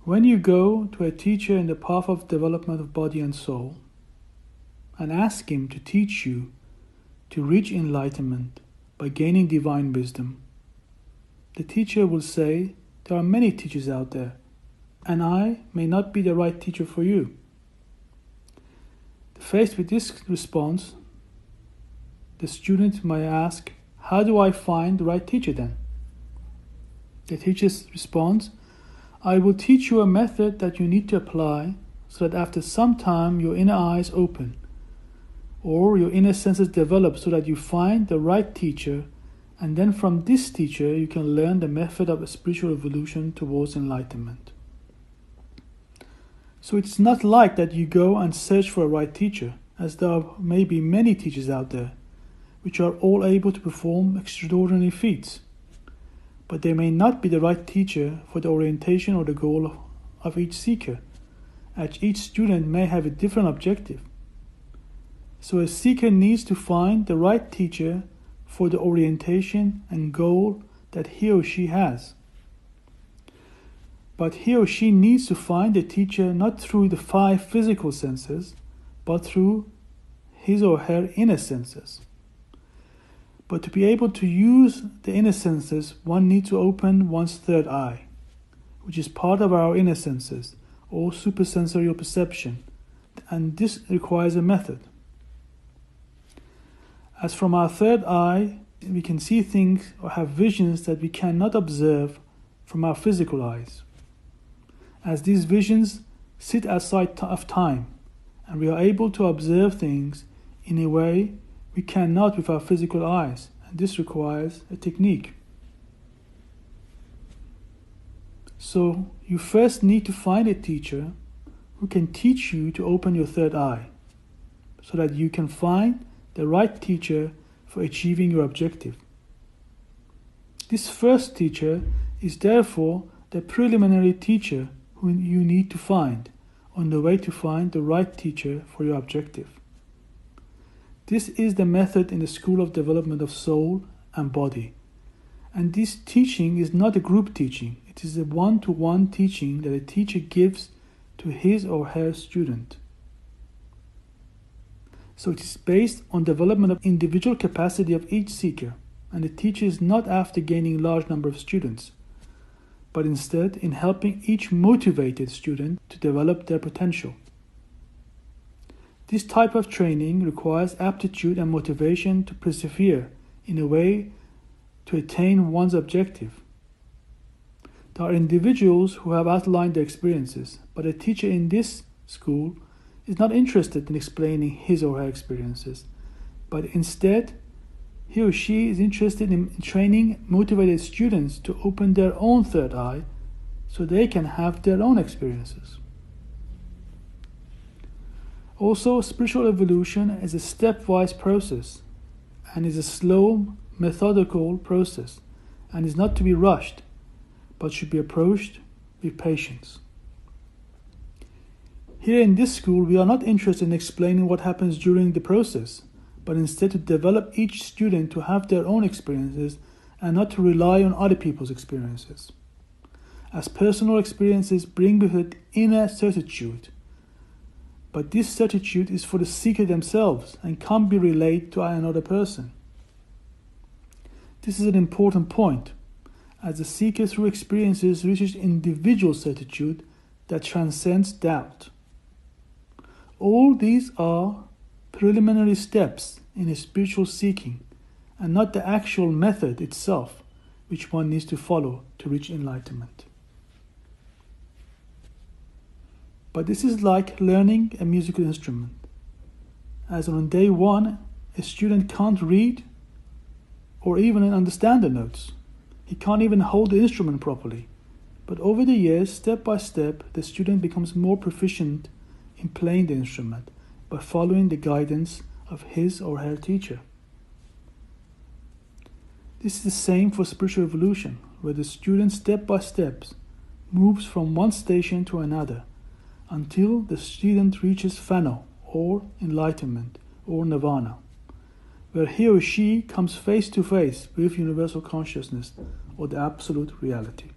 When you go to a teacher in the path of development of body and soul and ask him to teach you to reach enlightenment by gaining divine wisdom, the teacher will say, there are many teachers out there, and I may not be the right teacher for you. Faced with this response, the student may ask, how do I find the right teacher then? The teacher responds, I will teach you a method that you need to apply so that after some time your inner eyes open or your inner senses develop so that you find the right teacher, and then from this teacher you can learn the method of a spiritual evolution towards enlightenment. So it's not like that you go and search for a right teacher, as there may be many teachers out there which are all able to perform extraordinary feats. But they may not be the right teacher for the orientation or the goal of each seeker, as each student may have a different objective. So a seeker needs to find the right teacher for the orientation and goal that he or she has. But he or she needs to find a teacher not through the 5 physical senses, but through his or her inner senses. But to be able to use the inner senses, one needs to open one's third eye, which is part of our inner senses, or supersensorial perception, and this requires a method. As from our third eye, we can see things or have visions that we cannot observe from our physical eyes, as these visions sit outside of time, and we are able to observe things in a way we cannot with our physical eyes, and this requires a technique. So you first need to find a teacher who can teach you to open your third eye, so that you can find the right teacher for achieving your objective. This first teacher is therefore the preliminary teacher who you need to find on the way to find the right teacher for your objective. This is the method in the School of Development of Soul and Body. And this teaching is not a group teaching. It is a one-to-one teaching that a teacher gives to his or her student. So it is based on development of individual capacity of each seeker, and the teacher is not after gaining large number of students, but instead in helping each motivated student to develop their potential. This type of training requires aptitude and motivation to persevere in a way to attain one's objective. There are individuals who have outlined their experiences, but a teacher in this school is not interested in explaining his or her experiences, but instead he or she is interested in training motivated students to open their own third eye so they can have their own experiences. Also, spiritual evolution is a stepwise process and is a slow, methodical process and is not to be rushed, but should be approached with patience. Here in this school, we are not interested in explaining what happens during the process, but instead to develop each student to have their own experiences and not to rely on other people's experiences, as personal experiences bring with it inner certitude. But this certitude is for the seeker themselves and can't be relayed to another person. This is an important point, as the seeker through experiences reaches individual certitude that transcends doubt. All these are preliminary steps in a spiritual seeking, and not the actual method itself which one needs to follow to reach enlightenment. But this is like learning a musical instrument, as on day 1, a student can't read or even understand the notes. He can't even hold the instrument properly. But over the years, step by step, the student becomes more proficient in playing the instrument by following the guidance of his or her teacher. This is the same for spiritual evolution, where the student step by step moves from one station to another until the student reaches Fano, or enlightenment, or nirvana, where he or she comes face to face with universal consciousness or the absolute reality.